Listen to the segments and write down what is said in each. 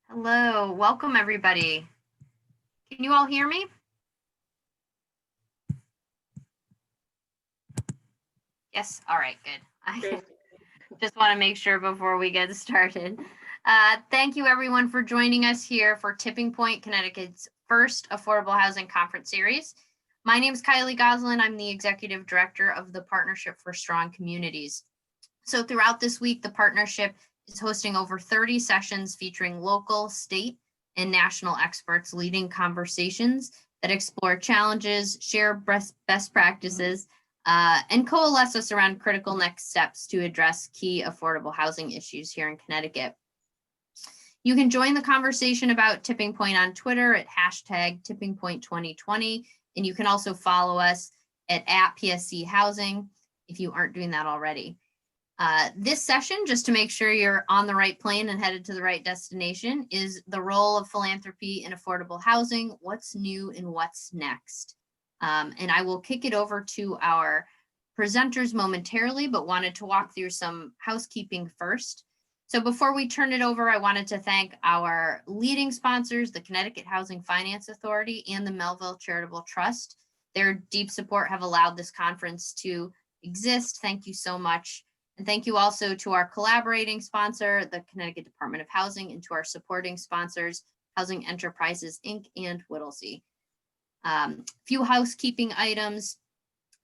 Hello, welcome everybody. Can you all hear me? Yes, all right, good. I just want to make sure before we get started. Thank you everyone for joining us here for Tipping Point, Connecticut's first Affordable Housing Conference Series. My name is Kylie Goslin. I'm the Executive Director of the Partnership for Strong Communities. So throughout this week, the partnership is hosting over 30 sessions featuring local, state, and national experts leading conversations that explore challenges, share best practices, and coalesce us around critical next steps to address key affordable housing issues here in Connecticut. You can join the conversation about Tipping Point on Twitter at #TippingPoint2020, and you can also follow us at @PSC Housing if you aren't doing that already. This session, just to make sure you're on the right plane and headed to the right destination, is the role of philanthropy in affordable housing, what's new and what's next. And I will kick it over to our presenters momentarily, but wanted to walk through some housekeeping first. So before we turn it over, I wanted to thank our leading sponsors, the Connecticut Housing Finance Authority and the Melville Charitable Trust. Their deep support have allowed this conference to exist. Thank you so much. And thank you also to our collaborating sponsor, the Connecticut Department of Housing, and to our supporting sponsors, Housing Enterprises, Inc. and Whittlesey. Few housekeeping items.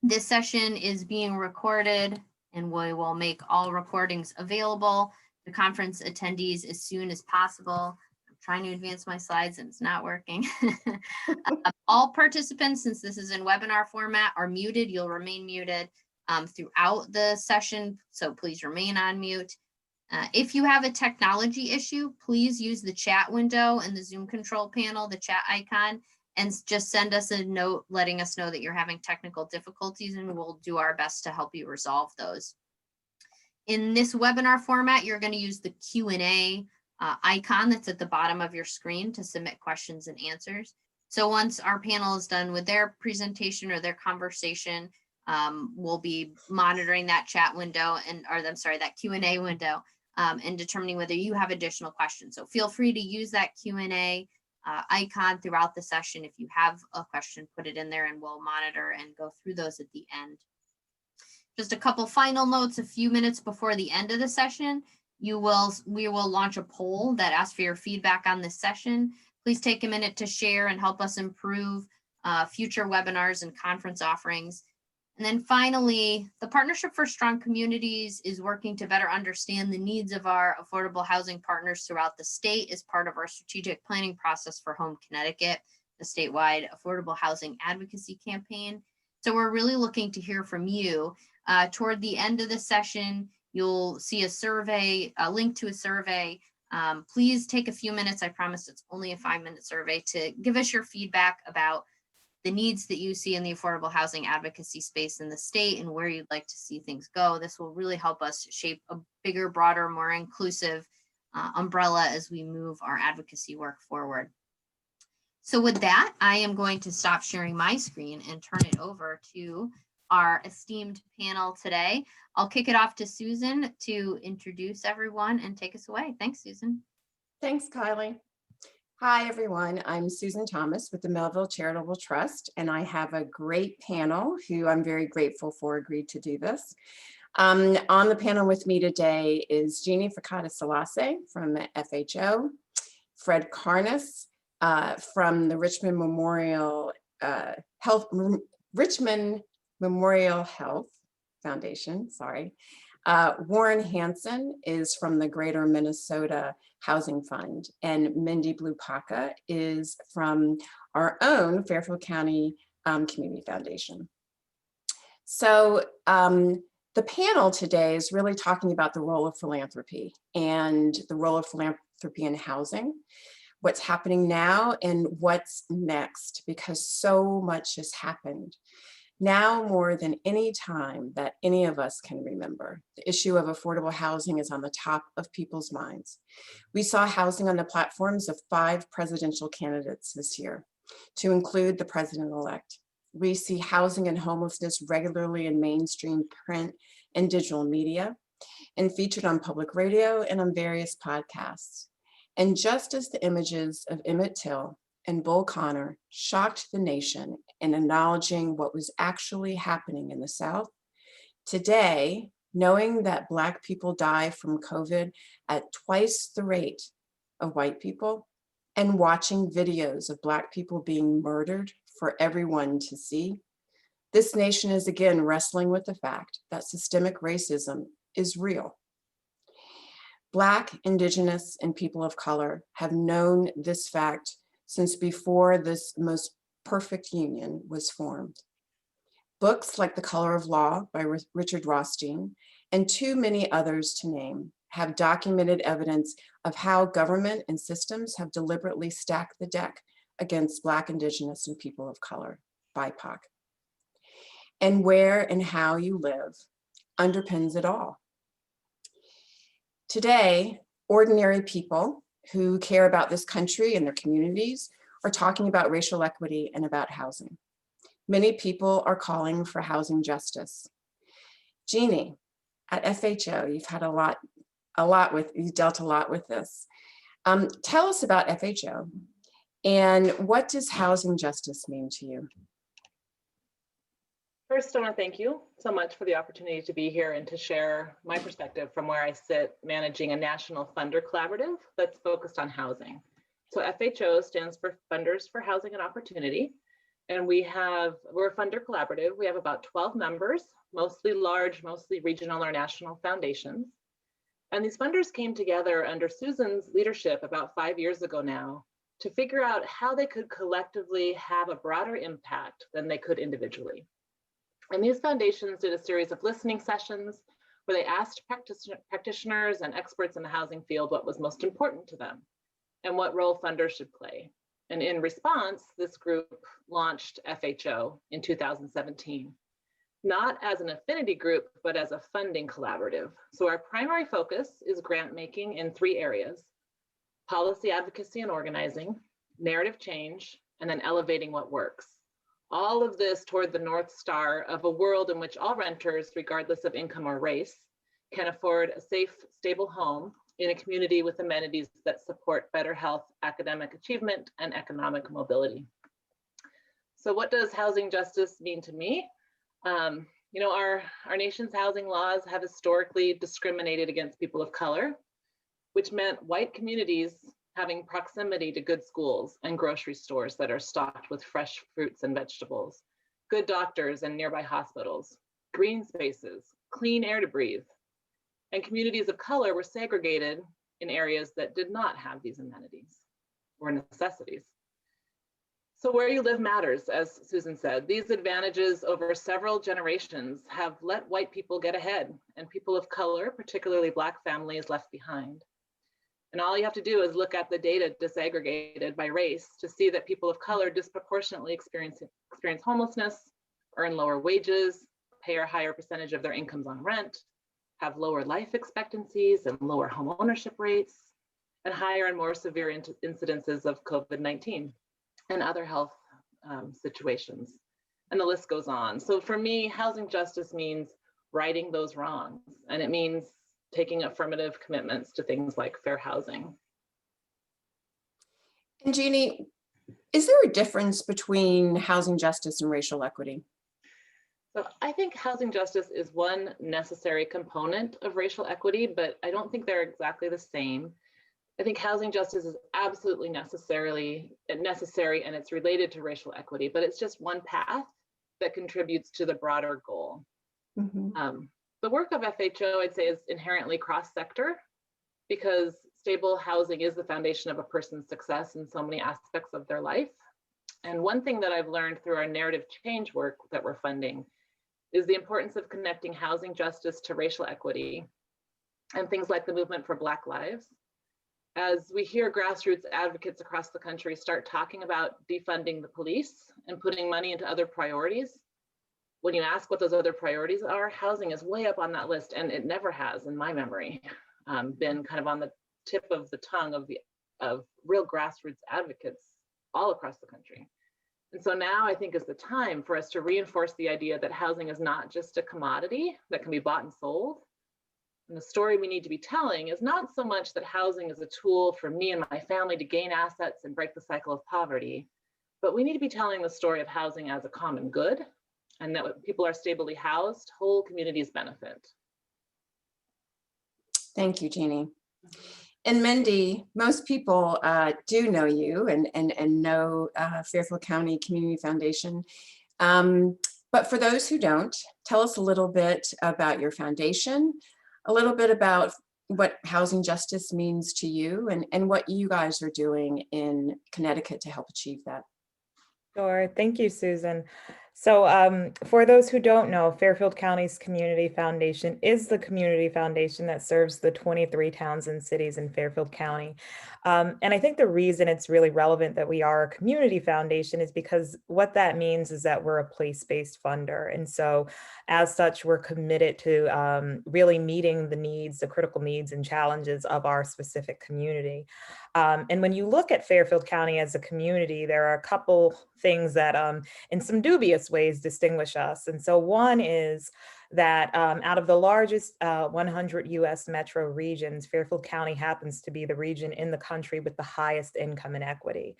This session is being recorded and we will make all recordings available to conference attendees as soon as possible. I'm trying to advance my slides and it's not working. All participants, since this is in webinar format, are muted. You'll remain muted throughout the session, so please remain on mute. If you have a technology issue, please use the chat window in the Zoom control panel, the chat icon, and just send us a note letting us know that you're having technical difficulties, and we'll do our best to help you resolve those. In this webinar format, you're going to use the Q&A icon that's at the bottom of your screen to submit questions and answers. So once our panel is done with their presentation or their conversation, we'll be monitoring that chat window that Q&A window and determining whether you have additional questions. So feel free to use that Q&A icon throughout the session. If you have a question, put it in there and we'll monitor and go through those at the end. Just a couple final notes. A few minutes before the end of the session, we will launch a poll that asks for your feedback on this session. Please take a minute to share and help us improve future webinars and conference offerings. And then finally, the Partnership for Strong Communities is working to better understand the needs of our affordable housing partners throughout the state as part of our strategic planning process for Home Connecticut, the statewide affordable housing advocacy campaign. So we're really looking to hear from you. Toward the end of the session, you'll see a survey, a link to a survey. Please take a few minutes. I promise it's only a 5-minute survey to give us your feedback about the needs that you see in the affordable housing advocacy space in the state and where you'd like to see things go. This will really help us shape a bigger, broader, more inclusive umbrella as we move our advocacy work forward. So with that, I am going to stop sharing my screen and turn it over to our esteemed panel today. I'll kick it off to Susan to introduce everyone and take us away. Thanks, Susan. Thanks, Kylie. Hi, everyone. I'm Susan Thomas with the Melville Charitable Trust, and I have a great panel who I'm very grateful for agreed to do this. On the panel with me today is Jeanne Fekade-Sellassie from FHO, Fred Karnas from the Richmond Memorial Health Foundation, Warren Hanson is from the Greater Minnesota Housing Fund, and Mendi Blue-Paca is from our own Fairfield County Community Foundation. So the panel today is really talking about the role of philanthropy and the role of philanthropy in housing, what's happening now and what's next, because so much has happened. Now more than any time that any of us can remember, the issue of affordable housing is on the top of people's minds. We saw housing on the platforms of 5 presidential candidates this year, to include the president-elect. We see housing and homelessness regularly in mainstream print and digital media, and featured on public radio and on various podcasts. And just as the images of Emmett Till and Bull Connor shocked the nation in acknowledging what was actually happening in the South, today, knowing that Black people die from COVID at twice the rate of white people, and watching videos of Black people being murdered for everyone to see, this nation is again wrestling with the fact that systemic racism is real. Black, Indigenous, and people of color have known this fact since before this most perfect union was formed. Books like The Color of Law by Richard Rothstein, and too many others to name, have documented evidence of how government and systems have deliberately stacked the deck against Black, Indigenous, and people of color, BIPOC. And where and how you live underpins it all. Today, ordinary people who care about this country and their communities are talking about racial equity and about housing. Many people are calling for housing justice. Jeanne, at FHO, you've had you've dealt a lot with this. Tell us about FHO and what does housing justice mean to you? First, I want to thank you so much for the opportunity to be here and to share my perspective from where I sit managing a national funder collaborative that's focused on housing. So FHO stands for Funders for Housing and Opportunity. And we're a funder collaborative. We have about 12 members, mostly large, mostly regional or national foundations. And these funders came together under Susan's leadership about 5 years ago now to figure out how they could collectively have a broader impact than they could individually. And these foundations did a series of listening sessions where they asked practitioners and experts in the housing field what was most important to them and what role funders should play. And in response, this group launched FHO in 2017, not as an affinity group, but as a funding collaborative. So our primary focus is grant making in 3 areas: policy advocacy and organizing, narrative change, and then elevating what works. All of this toward the North Star of a world in which all renters, regardless of income or race, can afford a safe, stable home in a community with amenities that support better health, academic achievement, and economic mobility. So what does housing justice mean to me? Our nation's housing laws have historically discriminated against people of color, which meant white communities having proximity to good schools and grocery stores that are stocked with fresh fruits and vegetables, good doctors and nearby hospitals, green spaces, clean air to breathe. And communities of color were segregated in areas that did not have these amenities or necessities. So where you live matters, as Susan said. These advantages over several generations have let white people get ahead and people of color, particularly Black families, left behind. And all you have to do is look at the data disaggregated by race to see that people of color disproportionately experience homelessness, earn lower wages, pay a higher percentage of their incomes on rent, have lower life expectancies and lower home ownership rates, and higher and more severe incidences of COVID-19 and other health situations. And the list goes on. So for me, housing justice means righting those wrongs, and it means taking affirmative commitments to things like fair housing. And Jeanne, is there a difference between housing justice and racial equity? So I think housing justice is one necessary component of racial equity, but I don't think they're exactly the same. I think housing justice is absolutely necessary and it's related to racial equity, but it's just one path that contributes to the broader goal. Mm-hmm. The work of FHO, I'd say, is inherently cross-sector because stable housing is the foundation of a person's success in so many aspects of their life. And one thing that I've learned through our narrative change work that we're funding is the importance of connecting housing justice to racial equity and things like the movement for Black lives. As we hear grassroots advocates across the country start talking about defunding the police and putting money into other priorities, when you ask what those other priorities are, housing is way up on that list, and it never has, in my memory, been kind of on the tip of the tongue of real grassroots advocates all across the country. And so now I think is the time for us to reinforce the idea that housing is not just a commodity that can be bought and sold, And the story we need to be telling is not so much that housing is a tool for me and my family to gain assets and break the cycle of poverty, but we need to be telling the story of housing as a common good, and that when people are stably housed, whole communities benefit. Thank you, Jeannie. And Mendi, most people do know you and know Fairfield County Community Foundation. But for those who don't, tell us a little bit about your foundation, a little bit about what housing justice means to you, and what you guys are doing in Connecticut to help achieve that. Sure. Thank you, Susan. So for those who don't know, Fairfield County's Community Foundation is the community foundation that serves the 23 towns and cities in Fairfield County. And I think the reason it's really relevant that we are a community foundation is because what that means is that we're a place-based funder. And so as such, we're committed to really meeting the needs, the critical needs and challenges of our specific community. And when you look at Fairfield County as a community, there are a couple things that in some dubious ways distinguish us. And so one is that out of the largest 100 US metro regions, Fairfield County happens to be the region in the country with the highest income inequity.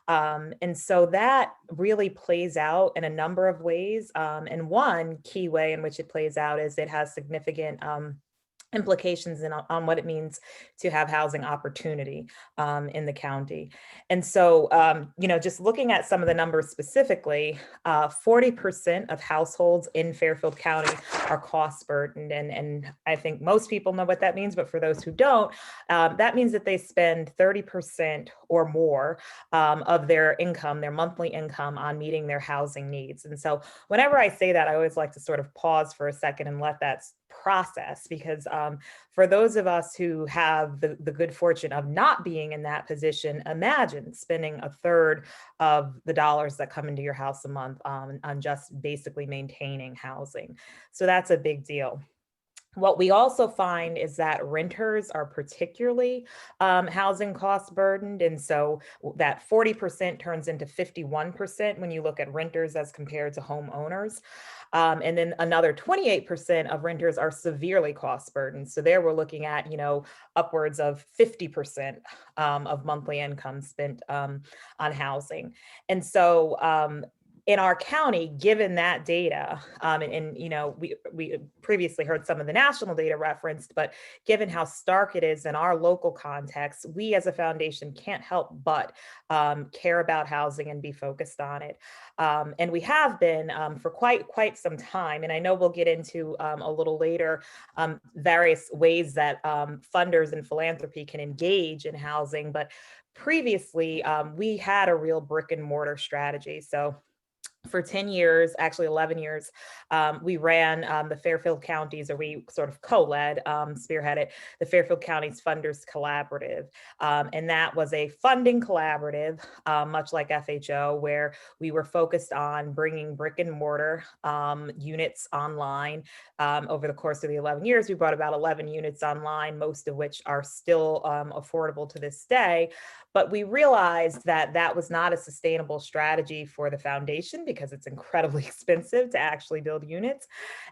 And so that really plays out in a number of ways. And one key way in which it plays out is it has significant implications on what it means to have housing opportunity in the county. And so, just looking at some of the numbers specifically, 40% of households in Fairfield County are cost burdened. And I think most people know what that means, but for those who don't, that means that they spend 30% or more of their income, their monthly income, on meeting their housing needs. And so whenever I say that, I always like to sort of pause for a second and let that process, because for those of us who have the good fortune of not being in that position, imagine spending a third of the dollars that come into your house a month on just basically maintaining housing. So that's a big deal. What we also find is that renters are particularly housing cost burdened. And so that 40% turns into 51% when you look at renters as compared to homeowners. And then another 28% of renters are severely cost burdened. So there we're looking at, upwards of 50% of monthly income spent on housing. And so in our county, given that data, we previously heard some of the national data referenced, but given how stark it is in our local context, we as a foundation can't help but care about housing and be focused on it. And we have been for quite some time. And I know we'll get into a little later various ways that funders and philanthropy can engage in housing. But previously, we had a real brick and mortar strategy. So for 10 years, actually 11 years, we ran the Fairfield Counties, or we sort of co-led, spearheaded the Fairfield Counties Funders Collaborative. And that was a funding collaborative, much like FHO, where we were focused on bringing brick and mortar units online. Over the course of the 11 years, we brought about 11 units online, most of which are still affordable to this day. But we realized that that was not a sustainable strategy for the foundation because it's incredibly expensive to actually build units.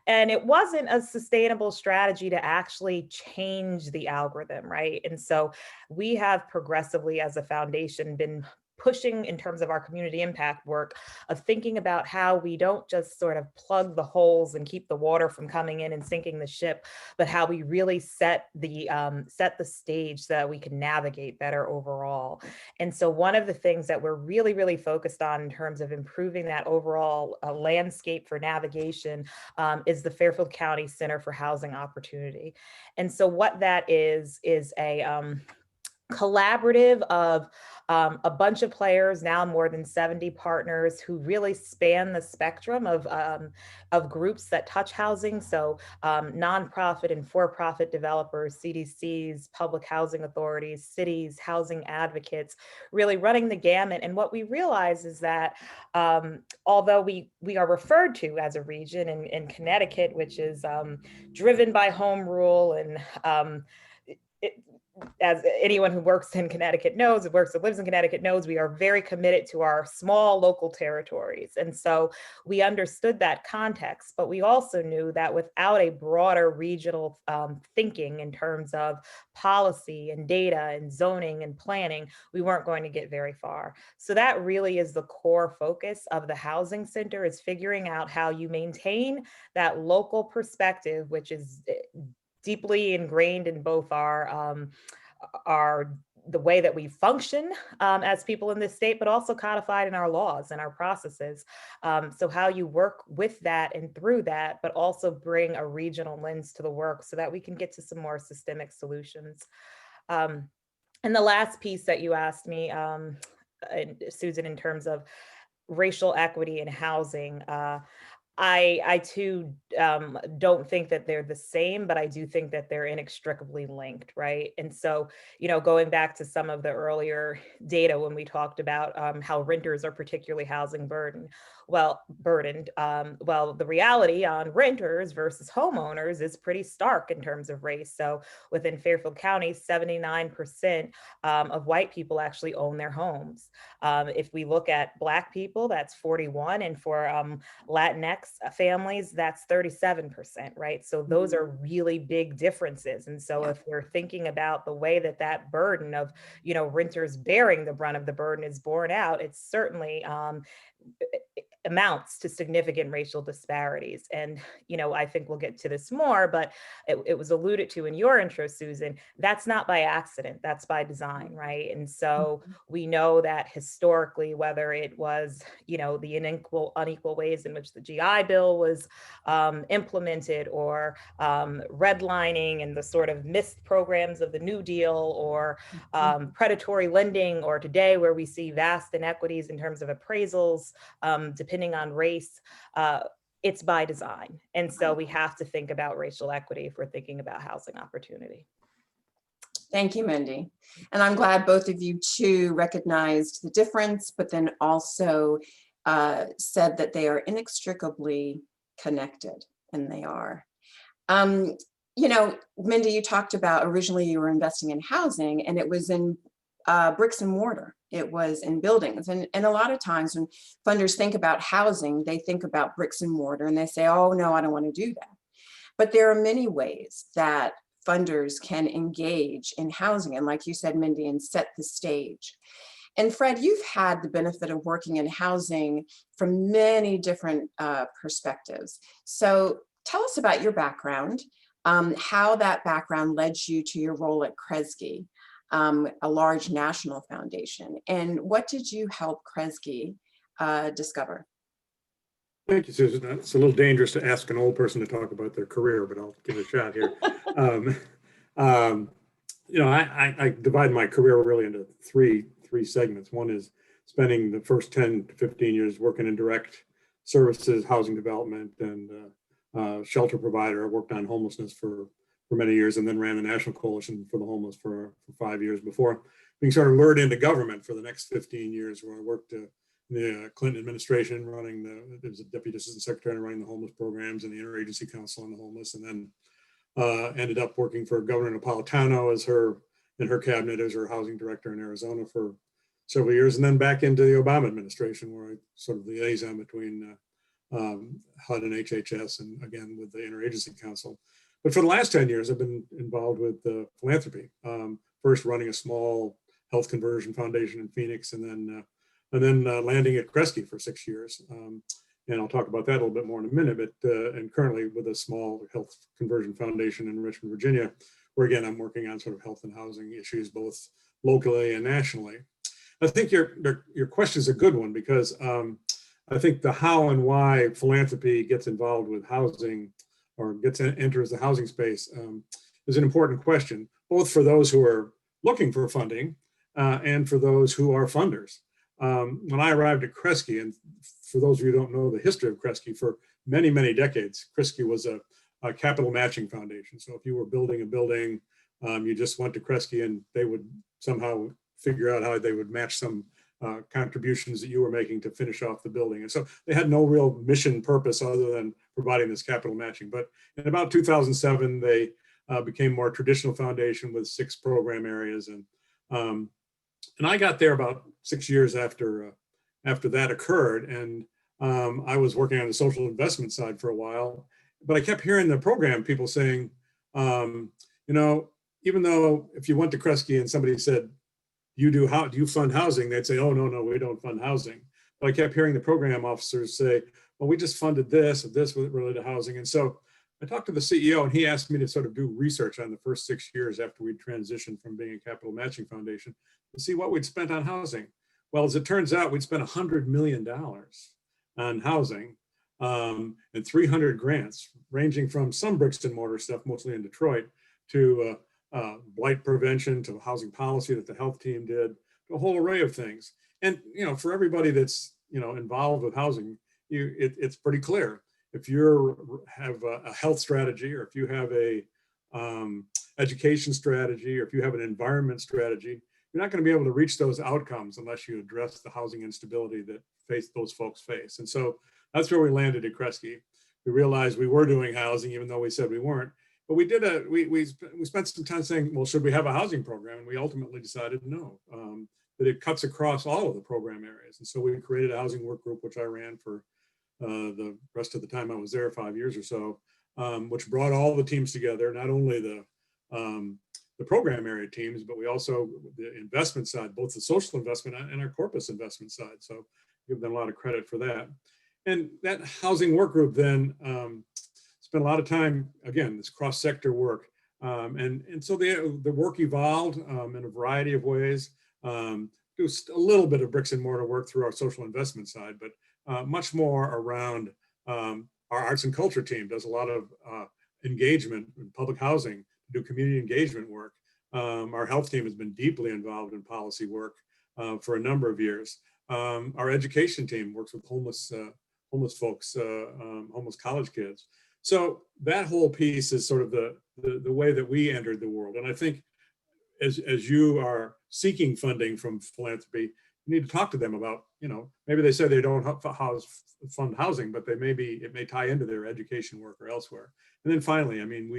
And it wasn't a sustainable strategy to actually change the algorithm, right? And so we have progressively as a foundation been pushing in terms of our community impact work of thinking about how we don't just sort of plug the holes and keep the water from coming in and sinking the ship, but how we really set the stage so that we can navigate better overall. And so one of the things that we're really focused on in terms of improving that overall landscape for navigation is the Fairfield County Center for Housing Opportunity. And so what that is a collaborative of a bunch of players, now more than 70 partners, who really span the spectrum of groups that touch housing. So nonprofit and for-profit developers, CDCs, public housing authorities, cities, housing advocates, really running the gamut. And what we realize is that although we are referred to as a region in Connecticut, which is driven by home rule and as anyone who works in Connecticut knows, who works and lives in Connecticut knows, we are very committed to our small local territories. And so we understood that context, but we also knew that without a broader regional thinking in terms of policy and data and zoning and planning, we weren't going to get very far. So that really is the core focus of the Housing Center, is figuring out how you maintain that local perspective, which is deeply ingrained in both our the way that we function as people in this state, but also codified in our laws and our processes. So how you work with that and through that, but also bring a regional lens to the work so that we can get to some more systemic solutions. And the last piece that you asked me, Susan, in terms of racial equity in housing, I too don't think that they're the same, but I do think that they're inextricably linked, right? And so, going back to some of the earlier data when we talked about how renters are particularly housing burdened. Well, the reality on renters versus homeowners is pretty stark in terms of race. So within Fairfield County, 79% of white people actually own their homes. If we look at Black people, that's 41%, and for Latinx families, that's 37%, right? So those are really big differences. And so if we're thinking about the way that that burden of, renters bearing the brunt of the burden is borne out, it's certainly amounts to significant racial disparities. And, I think we'll get to this more, but it was alluded to in your intro, Susan, that's not by accident, that's by design, right? And so we know that historically, whether it was, the unequal ways in which the GI Bill was implemented, or redlining and the sort of missed programs of the New Deal, or predatory lending, or today where we see vast inequities in terms of appraisals, depending on race, it's by design. And so we have to think about racial equity if we're thinking about housing opportunity. Thank you, Mendi. And I'm glad both of you too recognized the difference, but then also said that they are inextricably connected, and they are. Mendi, you talked about originally you were investing in housing, and it was in bricks and mortar. It was in buildings. And a lot of times when funders think about housing, they think about bricks and mortar, and they say, oh, no, I don't want to do that. But there are many ways that funders can engage in housing, and like you said, Mendi, and set the stage. And Fred, you've had the benefit of working in housing from many different perspectives. So tell us about your background, how that background led you to your role at Kresge, a large national foundation, and what did you help Kresge discover? Thank you, Susan. It's a little dangerous to ask an old person to talk about their career, but I'll give it a shot here. I divide my career really into three segments. One is spending the first 10 to 15 years working in direct services, housing development, and shelter provider. I worked on homelessness for many years, and then ran the National Coalition for the Homeless for 5 years before being sort of lured into government for the next 15 years, where I worked in the Clinton administration, there was a deputy assistant secretary running the homeless programs and the Interagency Council on the Homeless, and then ended up working for Governor Napolitano in her cabinet as her housing director in Arizona for several years, and then back into the Obama administration, where I sort of liaison between HUD and HHS, and again with the Interagency Council. But for the last 10 years, I've been involved with philanthropy. First running a small health conversion foundation in Phoenix, and then landing at Kresge for 6 years. And I'll talk about that a little bit more in a minute, but and currently with a small health conversion foundation in Richmond, Virginia, where again, I'm working on sort of health and housing issues, both locally and nationally. I think your question is a good one, because I think the how and why philanthropy gets involved with housing, or enters the housing space, is an important question, both for those who are looking for funding and for those who are funders. When I arrived at Kresge, and for those of you who don't know the history of Kresge, for many, many decades, Kresge was a capital matching foundation. So if you were building a building, you just went to Kresge and they would somehow figure out how they would match some contributions that you were making to finish off the building. And so they had no real mission purpose other than providing this capital matching. But in about 2007, they became more traditional foundation with 6 program areas. And I got there about 6 years after that occurred. And I was working on the social investment side for a while, but I kept hearing the program people saying, you know, even though if you went to Kresge and somebody said, do you fund housing? They'd say, oh, no, we don't fund housing. But I kept hearing the program officers say, well, we just funded this related to housing. And so I talked to the CEO and he asked me to sort of do research on the first 6 years after we'd transitioned from being a capital matching foundation to see what we'd spent on housing. Well, as it turns out, we'd spent $100 million on housing and 300 grants, ranging from some bricks and mortar stuff, mostly in Detroit, to blight prevention, to housing policy that the health team did, to a whole array of things. And, you know, for everybody that's, you know, involved with housing, it's pretty clear. If you have a health strategy, or if you have a education strategy, or if you have an environment strategy, you're not going to be able to reach those outcomes unless you address the housing instability that those folks face. And so that's where we landed at Kresge. We realized we were doing housing, even though we said we weren't. But we did we spent some time saying, well, should we have a housing program? And we ultimately decided no, that it cuts across all of the program areas. And so we created a housing work group, which I ran for the rest of the time I was there, 5 years or so, which brought all the teams together, not only the program area teams, but we also, the investment side, both the social investment and our corpus investment side. So give them a lot of credit for that. And that housing work group then spent a lot of time, again, this cross-sector work. And so the work evolved in a variety of ways. Do a little bit of bricks and mortar work through our social investment side, but much more around our arts and culture team does a lot of engagement in public housing, do community engagement work. Our health team has been deeply involved in policy work for a number of years. Our education team works with homeless folks, homeless college kids. So that whole piece is sort of the way that we entered the world. And I think as you are seeking funding from philanthropy, you need to talk to them about, you know, maybe they say they don't fund housing, but it may tie into their education work or elsewhere. And then finally, I mean,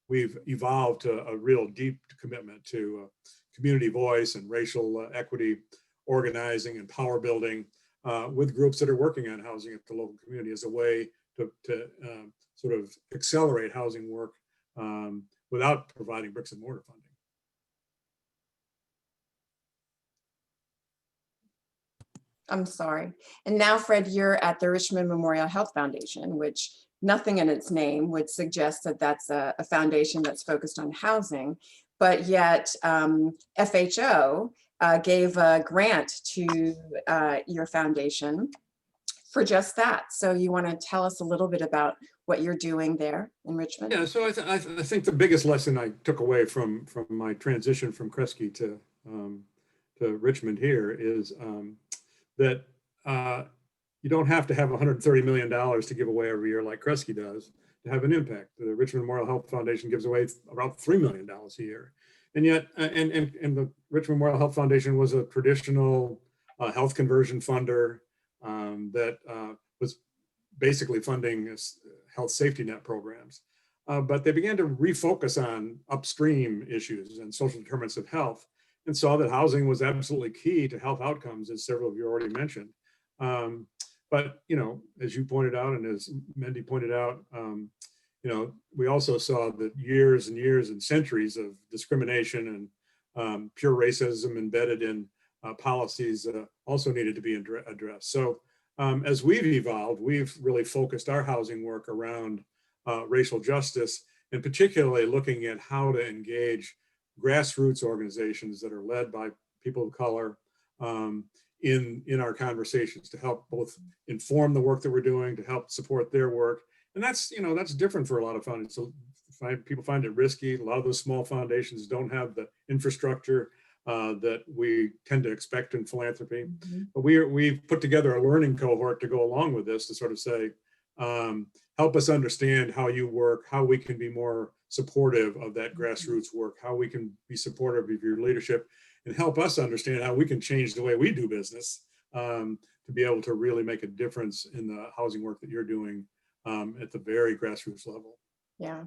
we've evolved to a real deep commitment to community voice and racial equity organizing and power building with groups that are working on housing at the local community as a way to sort of accelerate housing work without providing bricks and mortar funding. I'm sorry. And now, Fred, you're at the Richmond Memorial Health Foundation, which nothing in its name would suggest that that's a foundation that's focused on housing, but yet FHO gave a grant to your foundation for just that. So you want to tell us a little bit about what you're doing there in Richmond? Yeah, so I think the biggest lesson I took away from my transition from Kresge to Richmond here is that you don't have to have $130 million to give away every year like Kresge does to have an impact. The Richmond Memorial Health Foundation gives away about $3 million a year. And yet, and the Richmond Memorial Health Foundation was a traditional health conversion funder that was basically funding health safety net programs. But they began to refocus on upstream issues and social determinants of health, and saw that housing was absolutely key to health outcomes, as several of you already mentioned. But, you know, as you pointed out, and as Mendi pointed out, you know, we also saw that years and years and centuries of discrimination and pure racism embedded in policies also needed to be addressed. So as we've evolved, we've really focused our housing work around racial justice, and particularly looking at how to engage grassroots organizations that are led by people of color in our conversations to help both inform the work that we're doing, to help support their work. And that's, you know, that's different for a lot of foundations. So people find it risky. A lot of those small foundations don't have the infrastructure that we tend to expect in philanthropy. Mm-hmm. But we've put together a learning cohort to go along with this to sort of say, help us understand how you work, how we can be more supportive of that grassroots work, how we can be supportive of your leadership, and help us understand how we can change the way we do business to be able to really make a difference in the housing work that you're doing at the very grassroots level. Yeah,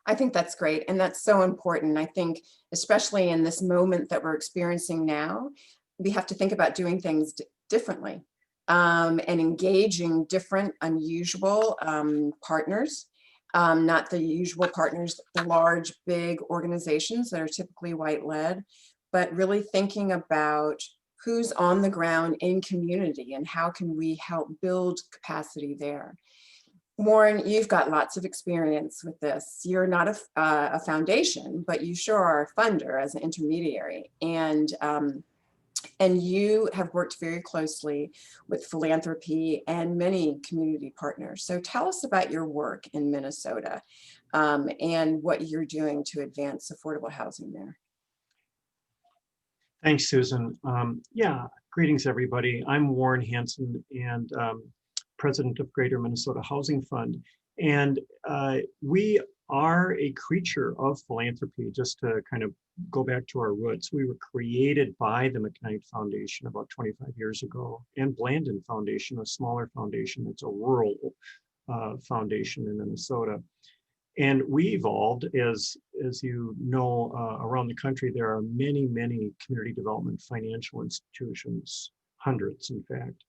I think that's great. And that's so important. I think, especially in this moment that we're experiencing now, we have to think about doing things differently, and engaging different, unusual partners, not the usual partners, the large, big organizations that are typically white-led, but really thinking about who's on the ground in community and how can we help build capacity there. Warren, you've got lots of experience with this. You're not a foundation, but you sure are a funder as an intermediary. And you have worked very closely with Philanthropy and many community partners. So tell us about your work in Minnesota, and what you're doing to advance affordable housing there. Thanks, Susan. Yeah, greetings, everybody. I'm Warren Hanson, and president of Greater Minnesota Housing Fund. And we are a creature of philanthropy, just to kind of go back to our roots. We were created by the McKnight Foundation about 25 years ago, and Blandon Foundation, a smaller foundation. It's a rural foundation in Minnesota. And we evolved, as you know, around the country, there are many, many community development financial institutions, hundreds, in fact.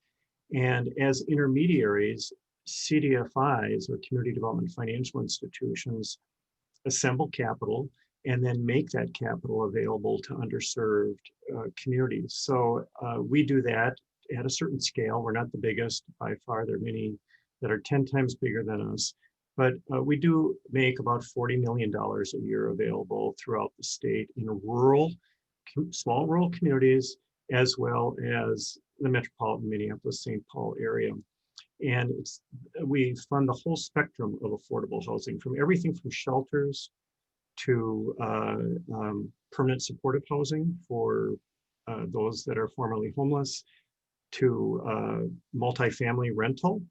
And as intermediaries, CDFIs, or community development financial institutions, assemble capital and then make that capital available to underserved communities. So we do that at a certain scale. We're not the biggest by far. There are many that are 10 times bigger than us. But we do make about $40 million a year available throughout the state in small rural communities, as well as the metropolitan Minneapolis-St. Paul area. And we fund the whole spectrum of affordable housing, from everything from shelters to permanent supportive housing for those that are formerly homeless, to multifamily rental,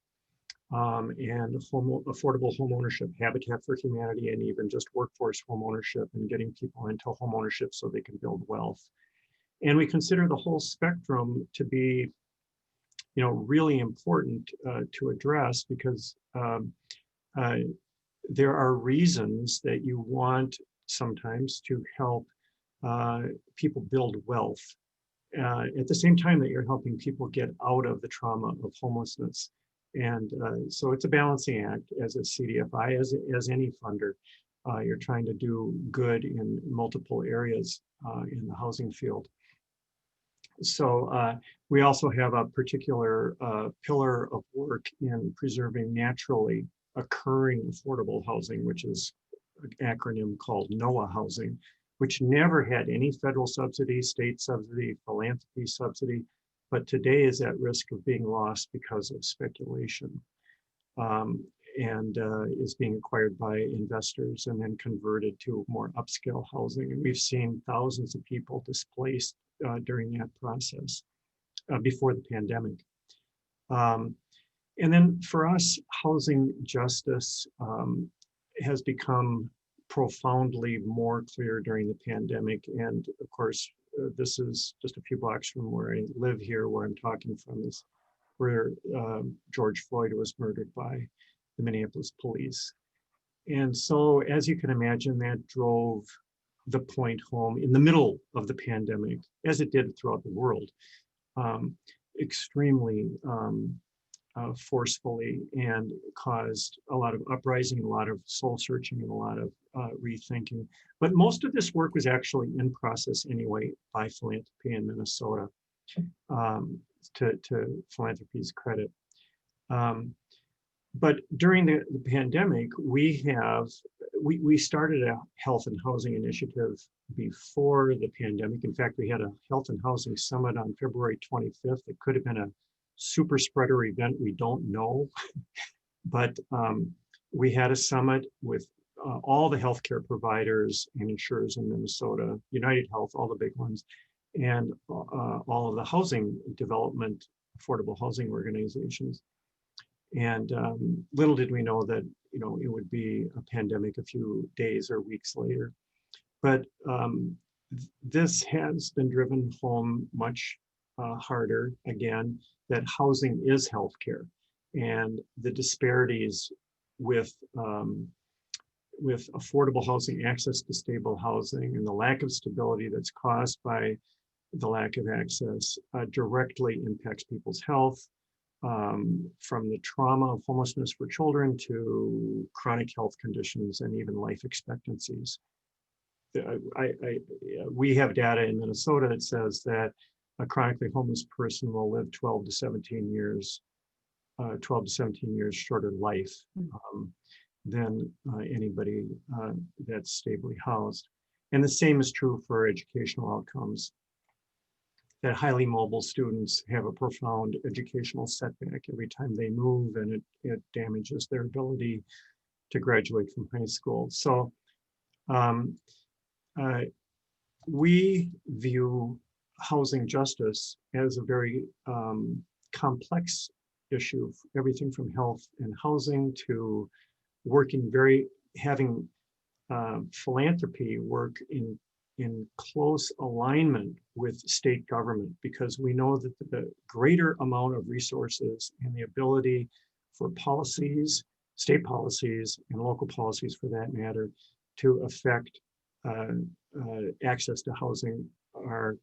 and affordable home ownership, Habitat for Humanity, and even just workforce home ownership, and getting people into home ownership so they can build wealth. And we consider the whole spectrum to be, really important to address, because there are reasons that you want sometimes to help people build wealth at the same time that you're helping people get out of the trauma of homelessness. And so it's a balancing act as a CDFI, as any funder. You're trying to do good in multiple areas in the housing field. So we also have a particular pillar of work in preserving naturally occurring affordable housing, which is an acronym called NOAA housing, which never had any federal subsidy, state subsidy, philanthropy subsidy, but today is at risk of being lost because of speculation, and is being acquired by investors and then converted to more upscale housing. And we've seen thousands of people displaced during that process before the pandemic. And then for us, housing justice has become profoundly more clear during the pandemic. And of course, this is just a few blocks from where I live here, where I'm talking from, is where George Floyd was murdered by the Minneapolis police. And so, as you can imagine, that drove the point home in the middle of the pandemic, as it did throughout the world, extremely forcefully, and caused a lot of uprising, a lot of soul searching, and a lot of rethinking. But most of this work was actually in process anyway by Philanthropy in Minnesota, to Philanthropy's credit. But during the pandemic, we started a health and housing initiative before the pandemic. In fact, we had a health and housing summit on February 25th. It could have been a super spreader event, we don't know. But we had a summit with all the healthcare providers and insurers in Minnesota, United Health, all the big ones, and all of the housing development, affordable housing organizations. And little did we know that it would be a pandemic a few days or weeks later. But this has been driven home much harder again, that housing is healthcare, and the disparities with with affordable housing, access to stable housing, and the lack of stability that's caused by the lack of access directly impacts people's health, from the trauma of homelessness for children to chronic health conditions and even life expectancies. We have data in Minnesota that says that a chronically homeless person will live 12 to 17 years shorter life than anybody that's stably housed. And the same is true for educational outcomes. That highly mobile students have a profound educational setback every time they move, and it damages their ability to graduate from high school. So we view housing justice as a very complex issue, everything from health and housing to having philanthropy work in close alignment with state government, because we know that the greater amount of resources and the ability for policies, state policies and local policies for that matter, to affect access to housing are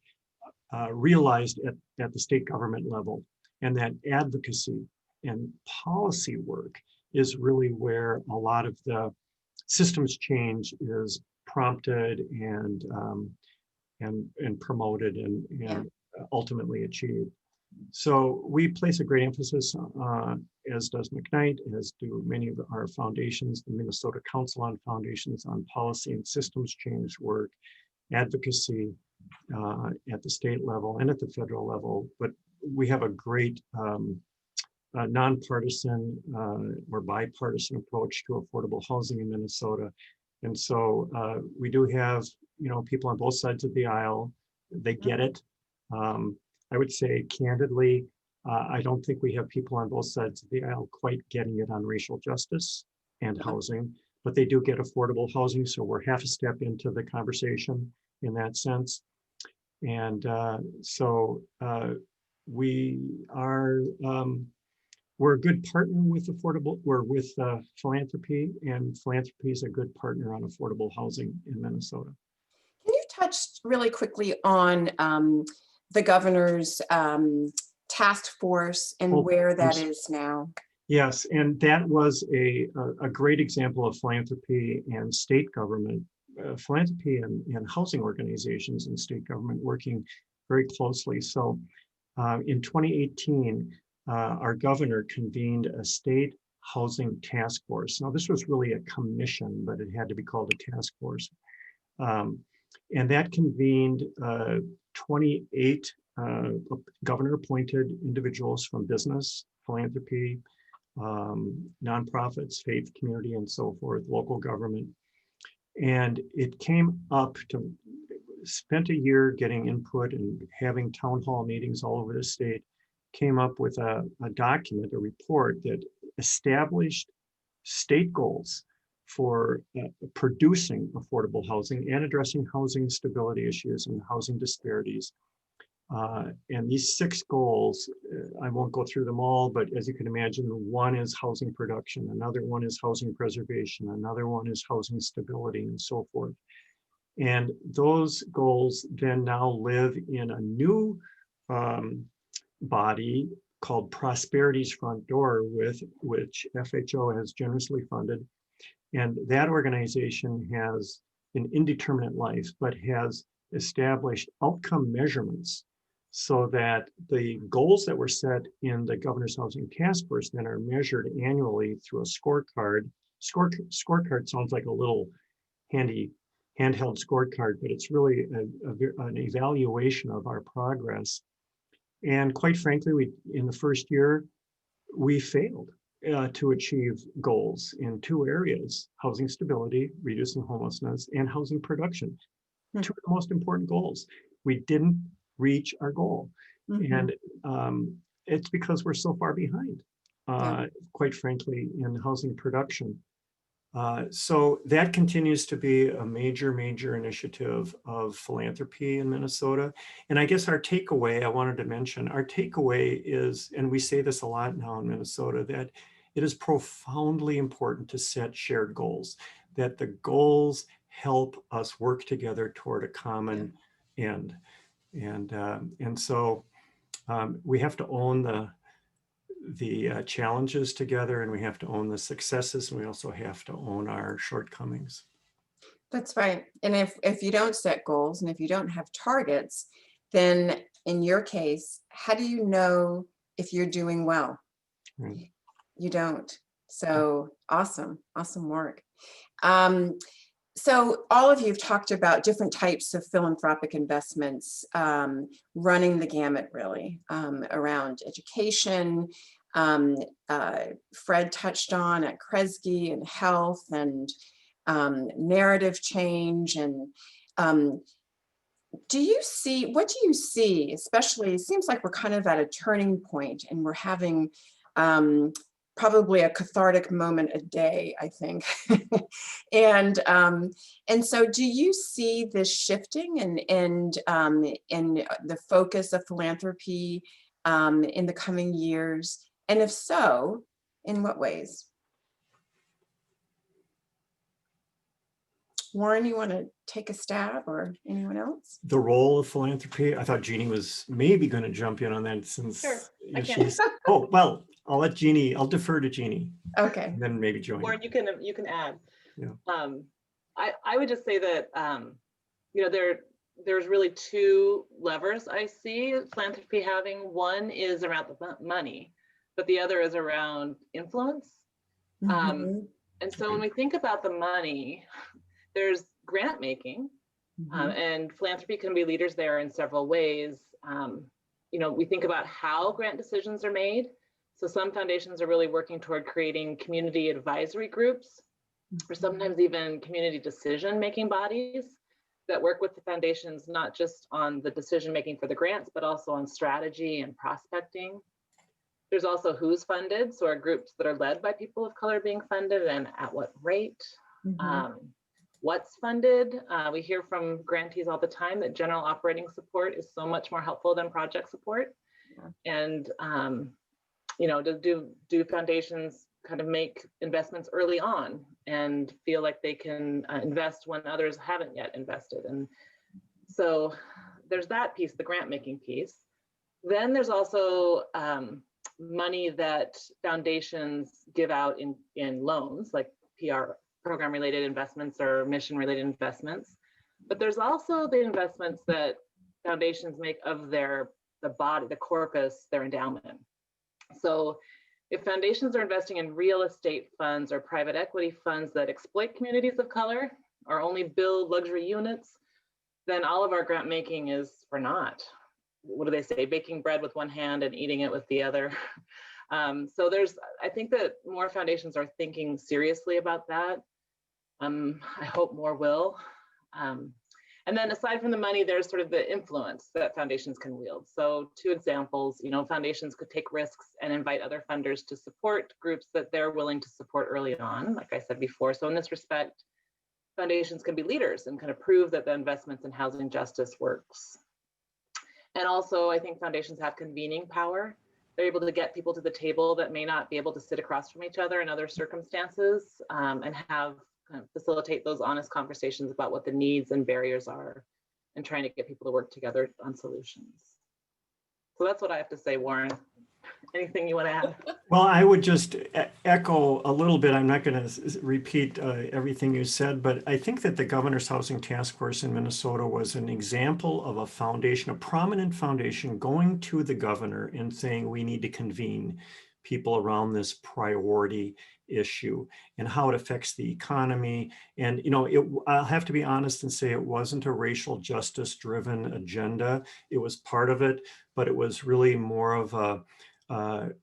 realized at the state government level. And that advocacy and policy work is really where a lot of the systems change is prompted and promoted and ultimately achieved. So we place a great emphasis, as does McKnight, as do many of our foundations, the Minnesota Council on Foundations, on policy and systems change work, advocacy at the state level and at the federal level. But we have a great nonpartisan or bipartisan approach to affordable housing in Minnesota. And so we do have, people on both sides of the aisle. They get it. I would say candidly, I don't think we have people on both sides of the aisle quite getting it on racial justice and housing, but they do get affordable housing. So we're half a step into the conversation in that sense. And we are, we're a good partner with philanthropy, and philanthropy is a good partner on affordable housing in Minnesota. Can you touch really quickly on the governor's task force and where that is now? Yes, and that was a great example of philanthropy and state government, philanthropy and housing organizations and state government working very closely. So in 2018, our governor convened a state housing task force. Now, this was really a commission, but it had to be called a task force. And that convened 28 governor-appointed individuals from business, philanthropy, nonprofits, faith community, and so forth, local government. And it came up to, spent a year getting input and having town hall meetings all over the state, came up with a document, a report that established state goals for producing affordable housing and addressing housing stability issues and housing disparities. And these 6 goals, I won't go through them all, but as you can imagine, one is housing production, another one is housing preservation, another one is housing stability, and so forth. And those goals then now live in a new body called Prosperity's Front Door, which FHO has generously funded. And that organization has an indeterminate life, but has established outcome measurements so that the goals that were set in the Governor's Housing Task Force then are measured annually through a scorecard. Scorecard sounds like a little handy handheld scorecard, but it's really an evaluation of our progress. And quite frankly, in the first year, we failed to achieve goals in 2 areas: housing stability, reducing homelessness, and housing production. 2 of the most important goals. We didn't reach our goal. And it's because we're so far behind, quite frankly, in housing production. So that continues to be a major initiative of philanthropy in Minnesota. And I guess our takeaway, I wanted to mention, our takeaway is, and we say this a lot now in Minnesota, that it is profoundly important to set shared goals. that the goals help us work together toward a common end. And so we have to own the challenges together, and we have to own the successes, and we also have to own our shortcomings. That's right. And if you don't set goals and if you don't have targets, then in your case, how do you know if you're doing well? Right. You don't. So awesome work. So all of you have talked about different types of philanthropic investments, running the gamut really, around education. Fred touched on at Kresge and health and narrative change. And what do you see, especially, it seems like we're kind of at a turning point and we're having probably a cathartic moment a day, I think. And so do you see this shifting and the focus of philanthropy in the coming years? And if so, in what ways? Warren, you want to take a stab, or anyone else? The role of philanthropy, I thought Jeanne was maybe going to jump in on that since Sure, I can. she's, oh, well, I'll defer to Jeanne. Okay. And then maybe join. Warren, you can add. Yeah. I would just say that there's really two levers I see philanthropy having. One is around the money, but the other is around influence. Mhm. And so when we think about the money, there's grant making, and philanthropy can be leaders there in several ways. We think about how grant decisions are made. So some foundations are really working toward creating community advisory groups, or sometimes even community decision-making bodies that work with the foundations, not just on the decision-making for the grants, but also on strategy and prospecting. There's also who's funded, so our groups that are led by people of color being funded and at what rate. What's funded. We hear from grantees all the time that general operating support is so much more helpful than project support. And do foundations kind of make investments early on and feel like they can invest when others haven't yet invested? And so there's that piece, the grant making piece. Then there's also money that foundations give out in loans, like program related investments or mission related investments. But there's also the investments that foundations make of the body, the corpus, their endowment. So if foundations are investing in real estate funds or private equity funds that exploit communities of color or only build luxury units, then all of our grant making is for naught. What do they say? Baking bread with one hand and eating it with the other. So I think that more foundations are thinking seriously about that. I hope more will. And then aside from the money, there's sort of the influence that foundations can wield. So two examples, foundations could take risks and invite other funders to support groups that they're willing to support early on, like I said before. So in this respect, foundations can be leaders and kind of prove that the investments in housing justice works. And also, I think foundations have convening power. They're able to get people to the table that may not be able to sit across from each other in other circumstances, and facilitate those honest conversations about what the needs and barriers are, and trying to get people to work together on solutions. So that's what I have to say, Warren. Anything you want to add? Well, I would just echo a little bit. I'm not going to repeat everything you said, but I think that the Governor's Housing Task Force in Minnesota was an example of a foundation, a prominent foundation, going to the governor and saying, we need to convene people around this priority issue and how it affects the economy. And, I'll have to be honest and say it wasn't a racial justice driven agenda. It was part of it, but it was really more of a,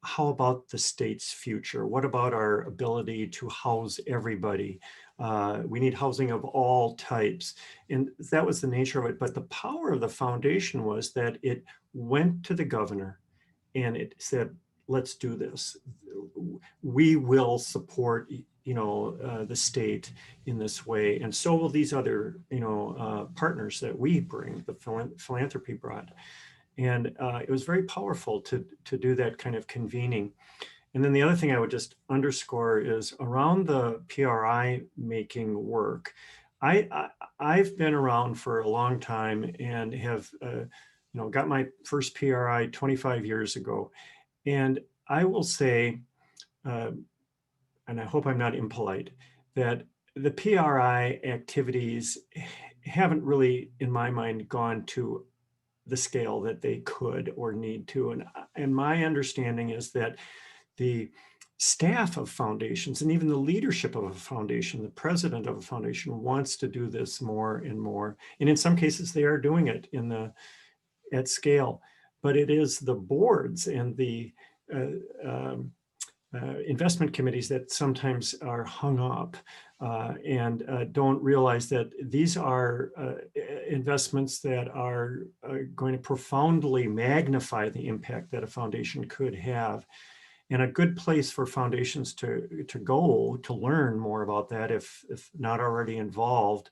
how about the state's future? What about our ability to house everybody? We need housing of all types. And that was the nature of it. But the power of the foundation was that it went to the governor and it said, let's do this. We will support, the state in this way. And so will these other, partners that we bring, the philanthropy brought. And it was very powerful to do that kind of convening. And then the other thing I would just underscore is around the PRI making work. I've been around for a long time and have got my first PRI 25 years ago. And I will say, and I hope I'm not impolite, that the PRI activities haven't really, in my mind, gone to the scale that they could or need to. And my understanding is that the staff of foundations and even the leadership of a foundation, the president of a foundation, wants to do this more and more. And in some cases, they are doing it at scale. But it is the boards and the investment committees that sometimes are hung up and don't realize that these are investments that are going to profoundly magnify the impact that a foundation could have. And a good place for foundations to go to learn more about that, if not already involved.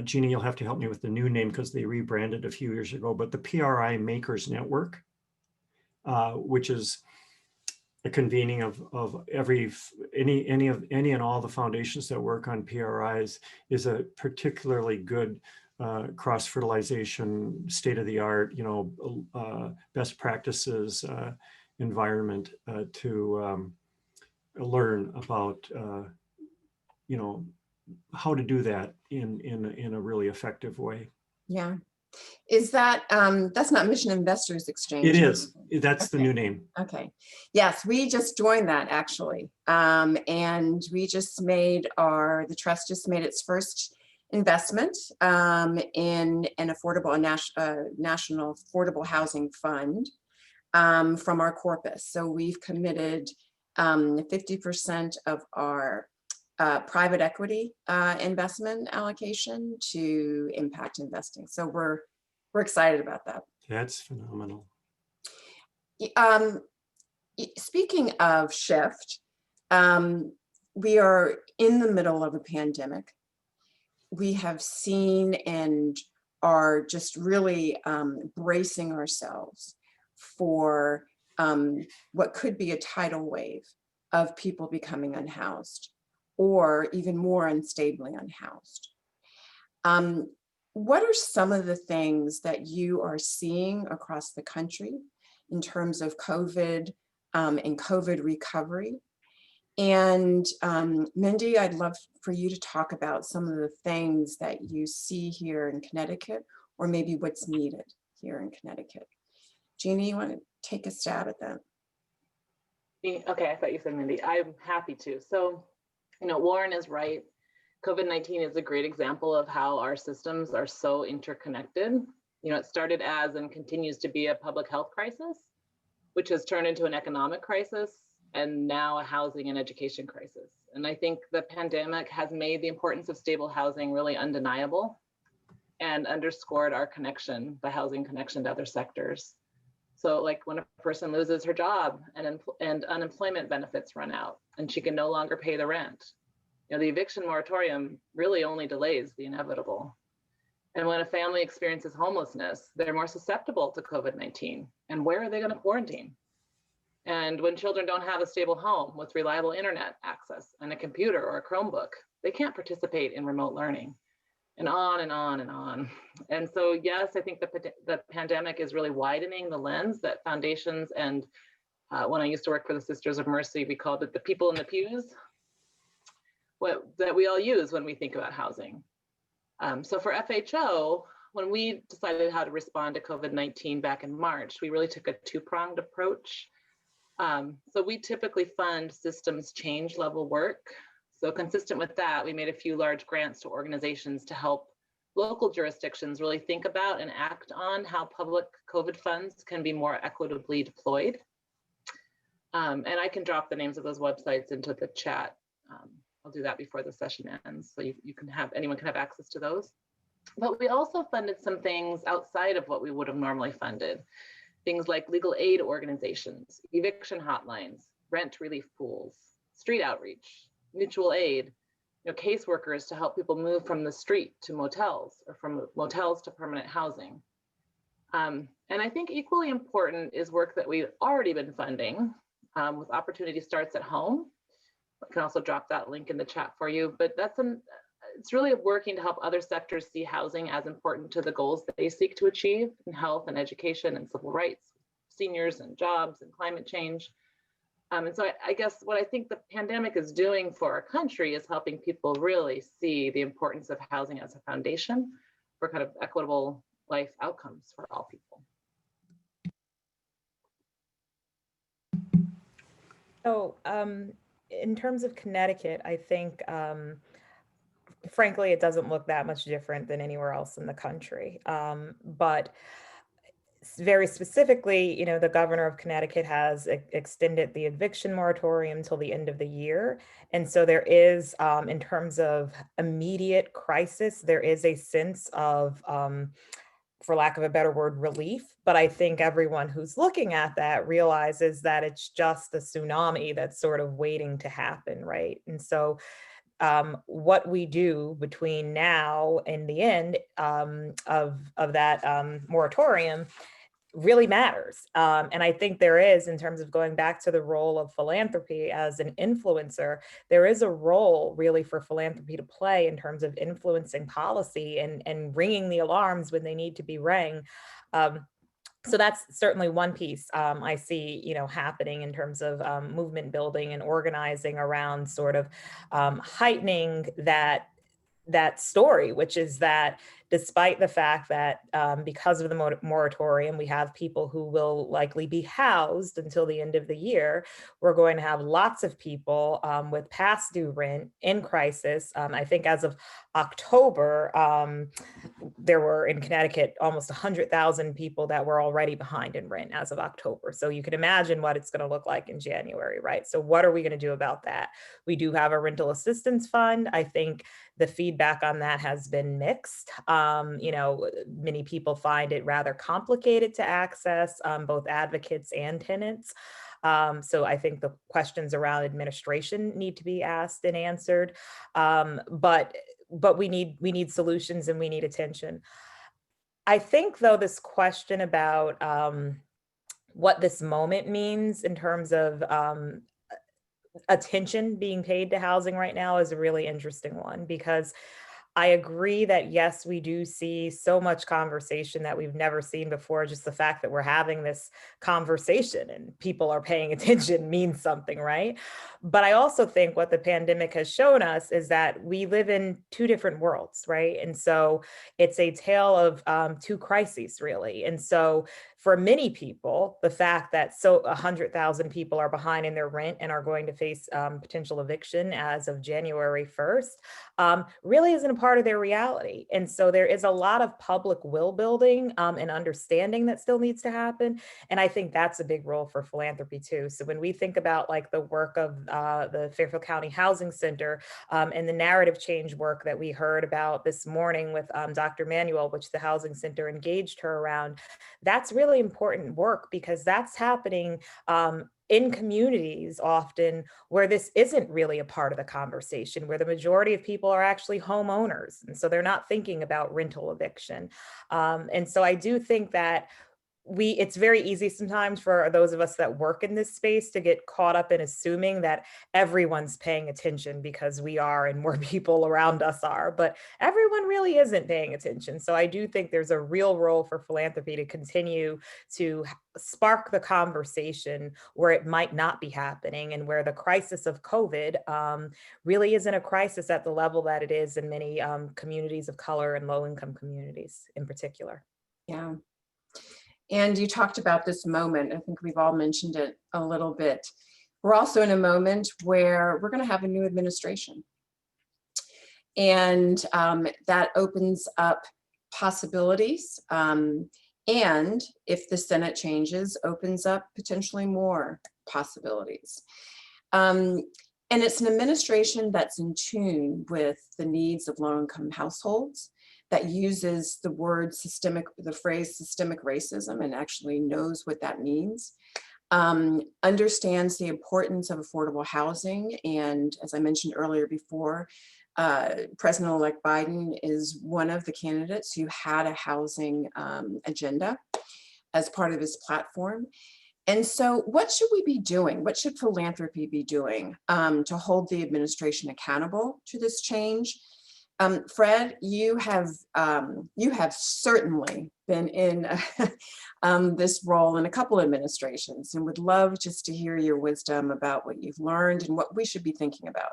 Jeanne, you'll have to help me with the new name because they rebranded a few years ago, but the PRI Makers Network, which is a convening of any and all the foundations that work on PRIs, is a particularly good cross-fertilization, state-of-the-art, best practices environment to learn about how to do that in a really effective way. Yeah. Is that, that's not Mission Investors Exchange? It is. That's the new name. Okay. Yes, we just joined that actually. And we just made the trust just made its first investment in an national affordable housing fund from our corpus. So we've committed 50% of our private equity investment allocation to impact investing. So we're excited about that. That's phenomenal. Speaking of shift, we are in the middle of a pandemic. We have seen and are just really bracing ourselves for what could be a tidal wave of people becoming unhoused, or even more unstably unhoused. What are some of the things that you are seeing across the country in terms of COVID and COVID recovery? And Mendi, I'd love for you to talk about some of the things that you see here in Connecticut, or maybe what's needed here in Connecticut. Jeanne, you want to take a stab at that? Okay, I thought you said Mendi. I'm happy to. So, Warren is right. COVID-19 is a great example of how our systems are so interconnected. It started as and continues to be a public health crisis, which has turned into an economic crisis, and now a housing and education crisis. And I think the pandemic has made the importance of stable housing really undeniable and underscored our connection, the housing connection to other sectors. So like when a person loses her job and unemployment benefits run out and she can no longer pay the rent, the eviction moratorium really only delays the inevitable. And when a family experiences homelessness, they're more susceptible to COVID-19. And where are they going to quarantine? And when children don't have a stable home with reliable internet access and a computer or a Chromebook, they can't participate in remote learning, and on and on and on. And so, yes, I think the pandemic is really widening the lens that foundations and when I used to work for the Sisters of Mercy, we called it the people in the pews, that we all use when we think about housing. So for FHO, when we decided how to respond to COVID-19 back in March, we really took a two-pronged approach. So we typically fund systems change level work. So consistent with that, we made a few large grants to organizations to help local jurisdictions really think about and act on how public COVID funds can be more equitably deployed. And I can drop the names of those websites into the chat. I'll do that before the session ends, so anyone can have access to those. But we also funded some things outside of what we would have normally funded. Things like legal aid organizations, eviction hotlines, rent relief pools, street outreach, mutual aid, caseworkers to help people move from the street to motels or from motels to permanent housing. And I think equally important is work that we've already been funding, with Opportunity Starts at Home. I can also drop that link in the chat for you, but it's really working to help other sectors see housing as important to the goals that they seek to achieve in health and education and civil rights, seniors and jobs and climate change. And so I guess what I think the pandemic is doing for our country is helping people really see the importance of housing as a foundation for kind of equitable life outcomes for all people. So in terms of Connecticut, I think, frankly, it doesn't look that much different than anywhere else in the country. But very specifically, the governor of Connecticut has extended the eviction moratorium till the end of the year. And so there is, in terms of immediate crisis, there is a sense of, for lack of a better word, relief. But I think everyone who's looking at that realizes that it's just a tsunami that's sort of waiting to happen, right? And so what we do between now and the end of that moratorium really matters. And I think there is, in terms of going back to the role of philanthropy as an influencer, there is a role really for philanthropy to play in terms of influencing policy and ringing the alarms when they need to be rang. So that's certainly one piece I see, happening in terms of movement building and organizing around sort of heightening that story, which is that despite the fact that because of the moratorium, we have people who will likely be housed until the end of the year, we're going to have lots of people with past due rent in crisis. I think as of October, there were in Connecticut almost 100,000 people that were already behind in rent as of October. So you can imagine what it's going to look like in January, right? So what are we going to do about that? We do have a rental assistance fund. I think the feedback on that has been mixed. Many people find it rather complicated to access, both advocates and tenants. So I think the questions around administration need to be asked and answered. But we need solutions and we need attention. I think, though, this question about what this moment means in terms of attention being paid to housing right now is a really interesting one, because I agree that, yes, we do see so much conversation that we've never seen before. Just the fact that we're having this conversation and people are paying attention means something, right? But I also think what the pandemic has shown us is that we live in two different worlds, right? And so it's a tale of two crises, really. And so for many people, the fact that 100,000 people are behind in their rent and are going to face potential eviction as of January 1st really isn't a part of their reality. And so there is a lot of public will building and understanding that still needs to happen. And I think that's a big role for philanthropy too. So when we think about like the work of the Fairfield County Housing Center and the narrative change work that we heard about this morning with Dr. Manuel, which the Housing Center engaged her around, that's really important work, because that's happening in communities often where this isn't really a part of the conversation, where the majority of people are actually homeowners. And so they're not thinking about rental eviction. And so I do think that it's very easy sometimes for those of us that work in this space to get caught up in assuming that everyone's paying attention because we are and more people around us are, but everyone really isn't paying attention. So I do think there's a real role for philanthropy to continue to spark the conversation where it might not be happening, and where the crisis of COVID really isn't a crisis at the level that it is in many communities of color and low-income communities in particular. Yeah. And you talked about this moment. I think we've all mentioned it a little bit. We're also in a moment where we're going to have a new administration. And that opens up possibilities. And if the Senate changes, opens up potentially more possibilities. And it's an administration that's in tune with the needs of low-income households, that uses the phrase systemic racism, and actually knows what that means, understands the importance of affordable housing. And as I mentioned earlier before, President-elect Biden is one of the candidates who had a housing agenda as part of his platform. And so what should we be doing? What should philanthropy be doing to hold the administration accountable to this change? Fred, you have certainly been in this role in a couple administrations, and would love just to hear your wisdom about what you've learned and what we should be thinking about.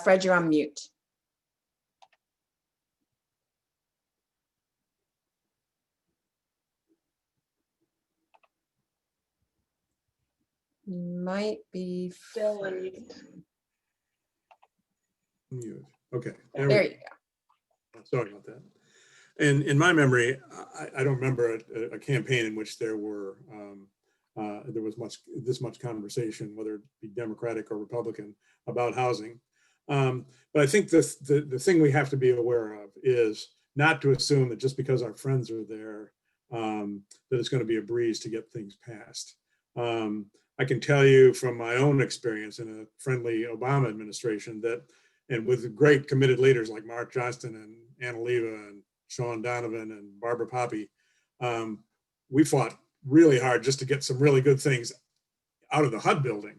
Fred, you're on mute. Might be Still on mute. Mute. Okay. there you go. Sorry about that. And in my memory, I don't remember a campaign in which there was this much conversation, whether it be Democratic or Republican, about housing. But I think the thing we have to be aware of is not to assume that just because our friends are there, that it's going to be a breeze to get things passed. I can tell you from my own experience in a friendly Obama administration that, and with great committed leaders like Mark Johnston and Anna Leva and Sean Donovan and Barbara Poppy, we fought really hard just to get some really good things out of the HUD building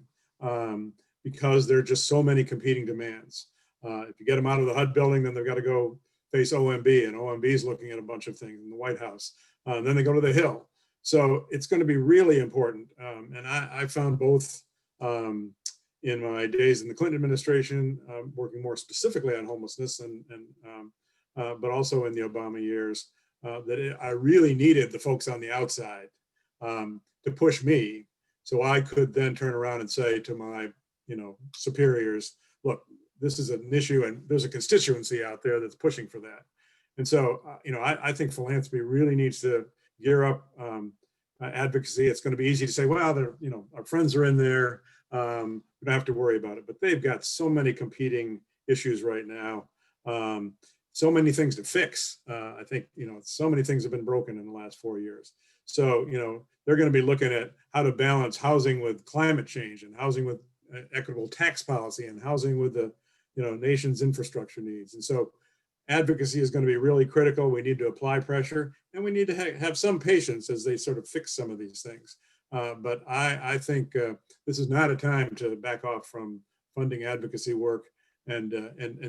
because there are just so many competing demands. If you get them out of the HUD building, then they've got to go face OMB, and OMB is looking at a bunch of things in the White House. Then they go to the Hill. So it's going to be really important. And I found both in my days in the Clinton administration, working more specifically on homelessness, but also in the Obama years, that I really needed the folks on the outside to push me, so I could then turn around and say to my superiors, look, this is an issue and there's a constituency out there that's pushing for that. And so, I think philanthropy really needs to gear up advocacy. It's going to be easy to say, well, our friends are in there. We don't have to worry about it, but they've got so many competing issues right now. So many things to fix. I think, so many things have been broken in the last 4 years. So, they're going to be looking at how to balance housing with climate change and housing with equitable tax policy and housing with the, nation's infrastructure needs. And so advocacy is going to be really critical. We need to apply pressure, and we need to have some patience as they sort of fix some of these things. But I think this is not a time to back off from funding advocacy work, and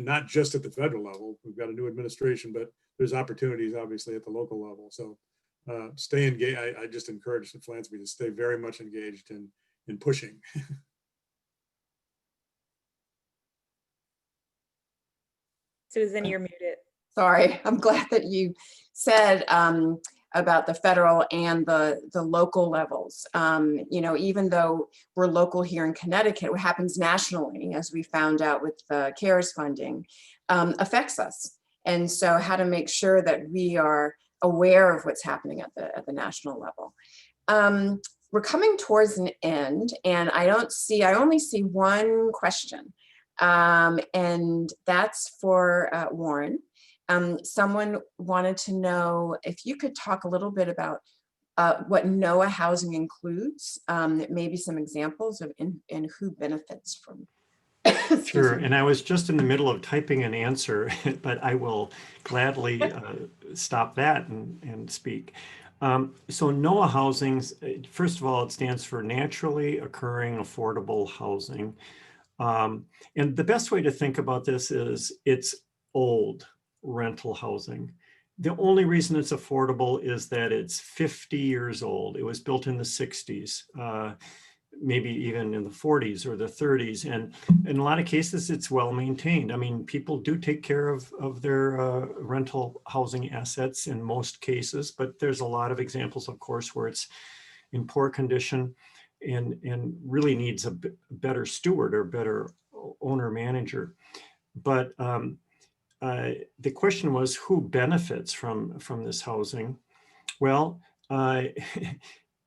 not just at the federal level. We've got a new administration, but there's opportunities obviously at the local level. So stay engaged. I just encourage the philanthropy to stay very much engaged in pushing. Susan, you're muted. Sorry, I'm glad that you said about the federal and the local levels. Even though we're local here in Connecticut, what happens nationally, as we found out with the CARES funding, affects us. And so how to make sure that we are aware of what's happening at the national level. We're coming towards an end, and I only see one question. And that's for Warren. Someone wanted to know if you could talk a little bit about what NOAA housing includes, maybe some examples of and who benefits from. Sure, and I was just in the middle of typing an answer, but I will gladly stop that and speak. So NOAA housing, first of all, it stands for Naturally Occurring Affordable Housing. And the best way to think about this is it's old rental housing. The only reason it's affordable is that it's 50 years old. It was built in the 60s, maybe even in the 40s or the 30s. And in a lot of cases, it's well maintained. I mean, people do take care of their rental housing assets in most cases, but there's a lot of examples, of course, where it's in poor condition and really needs a better steward or better owner manager. But the question was, who benefits from this housing? Well,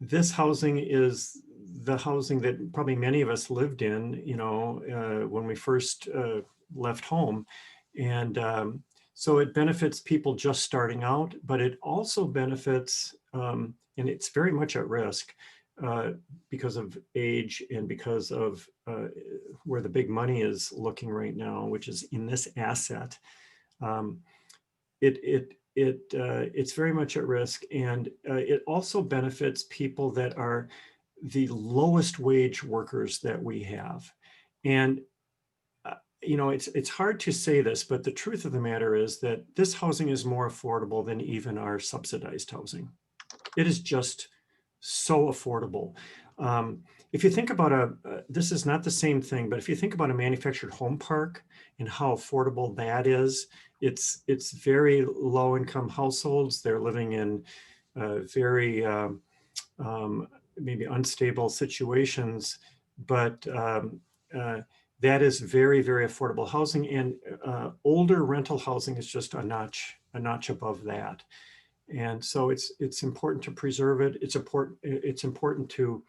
this housing is the housing that probably many of us lived in, when we first left home. And so it benefits people just starting out, but it also benefits, and it's very much at risk, because of age and because of where the big money is looking right now, which is in this asset. It it's very much at risk, and it also benefits people that are the lowest wage workers that we have. And it's hard to say this, but the truth of the matter is that this housing is more affordable than even our subsidized housing. It is just so affordable. If you think about this is not the same thing, but if you think about a manufactured home park and how affordable that is, it's very low income households. They're living in very maybe unstable situations, but that is very, very affordable housing, and older rental housing is just a notch above that. And so it's important to preserve it. It's important to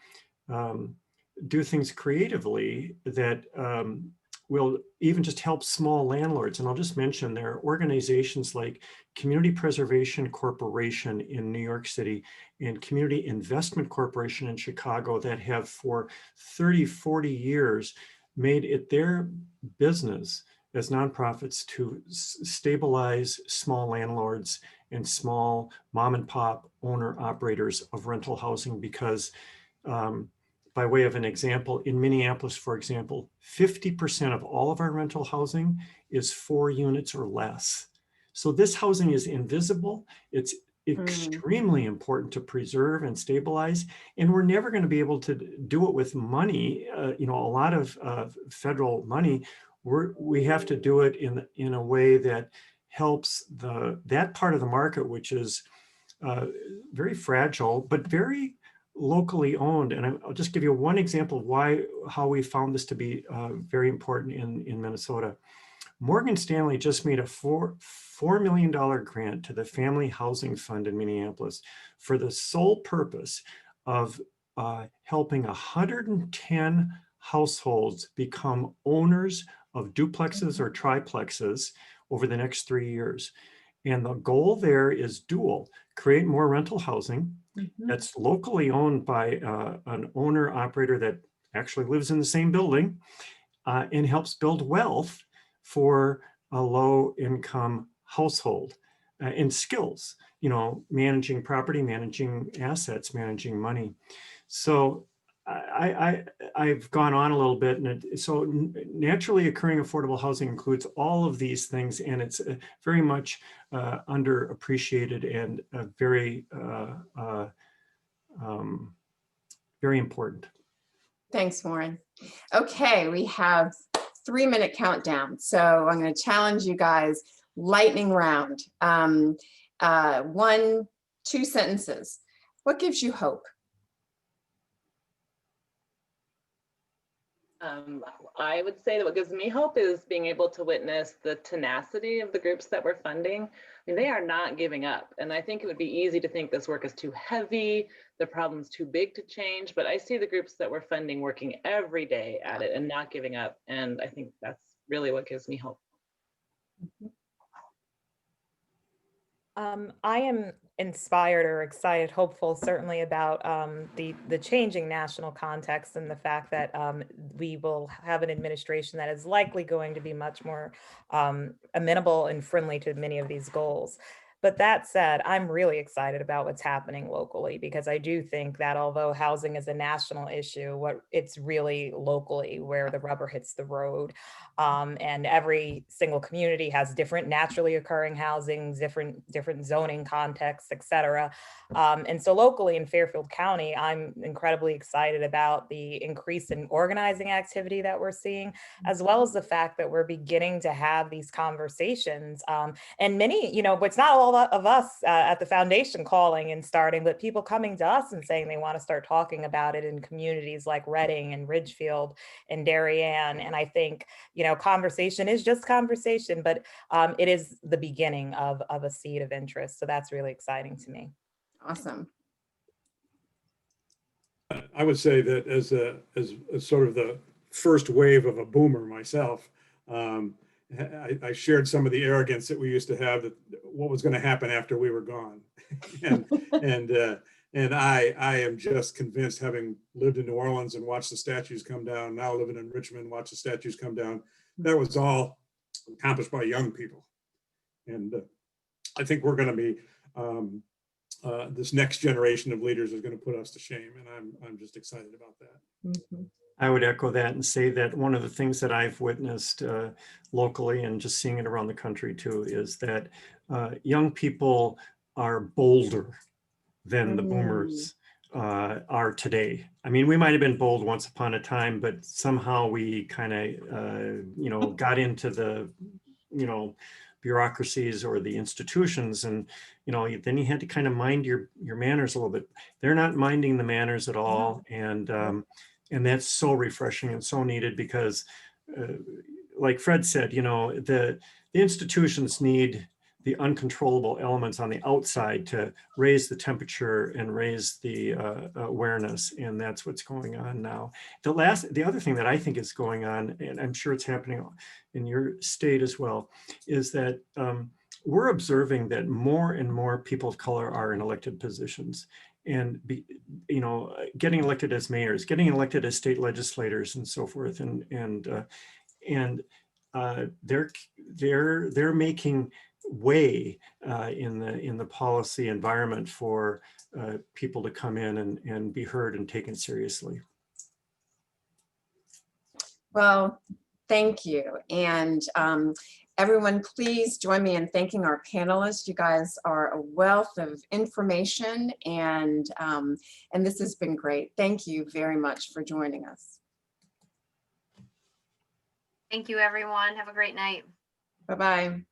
do things creatively that will even just help small landlords. And I'll just mention there are organizations like Community Preservation Corporation in New York City and Community Investment Corporation in Chicago that have for 30, 40 years made it their business as nonprofits to stabilize small landlords and small mom and pop owner operators of rental housing, because by way of an example, in Minneapolis, for example, 50% of all of our rental housing is 4 units or less. So this housing is invisible. It's extremely important to preserve and stabilize, and we're never going to be able to do it with money. A lot of federal money. We have to do it in a way that helps that part of the market, which is very fragile but very locally owned. And I'll just give you one example of how we found this to be very important in Minnesota. Morgan Stanley just made a $4 million grant to the Family Housing Fund in Minneapolis for the sole purpose of helping 110 households become owners of duplexes or triplexes over the next 3 years. And the goal there is dual: create more rental housing that's locally owned by an owner operator that actually lives in the same building and helps build wealth for a low income household and skills, managing property, managing assets, managing money. So I've gone on a little bit, and so naturally occurring affordable housing includes all of these things, and it's very much underappreciated and very very important. Thanks, Warren. Okay, we have 3-minute countdown. So I'm going to challenge you guys, lightning round. 1, 2 sentences. What gives you hope? I would say that what gives me hope is being able to witness the tenacity of the groups that we're funding. I mean, they are not giving up. And I think it would be easy to think this work is too heavy, the problem's too big to change, but I see the groups that we're funding working every day at it and not giving up. And I think that's really what gives me hope. I am inspired or excited, hopeful, certainly about the changing national context and the fact that we will have an administration that is likely going to be much more amenable and friendly to many of these goals. But that said, I'm really excited about what's happening locally, because I do think that although housing is a national issue, it's really locally where the rubber hits the road. And every single community has different naturally occurring housing, different zoning contexts, et cetera. And so locally in Fairfield County, I'm incredibly excited about the increase in organizing activity that we're seeing, as well as the fact that we're beginning to have these conversations. And many, it's not all of us at the foundation calling and starting, but people coming to us and saying they want to start talking about it in communities like Reading and Ridgefield and Darien. And I think, conversation is just conversation, but it is the beginning of a seed of interest. So that's really exciting to me. Awesome. I would say that as sort of the first wave of a boomer myself, I shared some of the arrogance that we used to have, that what was going to happen after we were gone. and I am just convinced, having lived in New Orleans and watched the statues come down, now living in Richmond, watch the statues come down, that was all accomplished by young people. And I think we're going to be, this next generation of leaders is going to put us to shame. And I'm just excited about that. Mhm. I would echo that and say that one of the things that I've witnessed locally and just seeing it around the country too is that young people are bolder than the boomers are today. I mean, we might have been bold once upon a time, but somehow we kind of, got into the, bureaucracies or the institutions, and then you had to kind of mind your manners a little bit. They're not minding the manners at all, and that's so refreshing and so needed because, like Fred said, the institutions need the uncontrollable elements on the outside to raise the temperature and raise the awareness, and that's what's going on now. The other thing that I think is going on, and I'm sure it's happening in your state as well, is that we're observing that more and more people of color are in elected positions, and getting elected as mayors, getting elected as state legislators, and so forth, and they're making way in the policy environment for people to come in and be heard and taken seriously. Well, thank you. And everyone, please join me in thanking our panelists. You guys are a wealth of information, and this has been great. Thank you very much for joining us. Thank you, everyone. Have a great night. Bye-bye.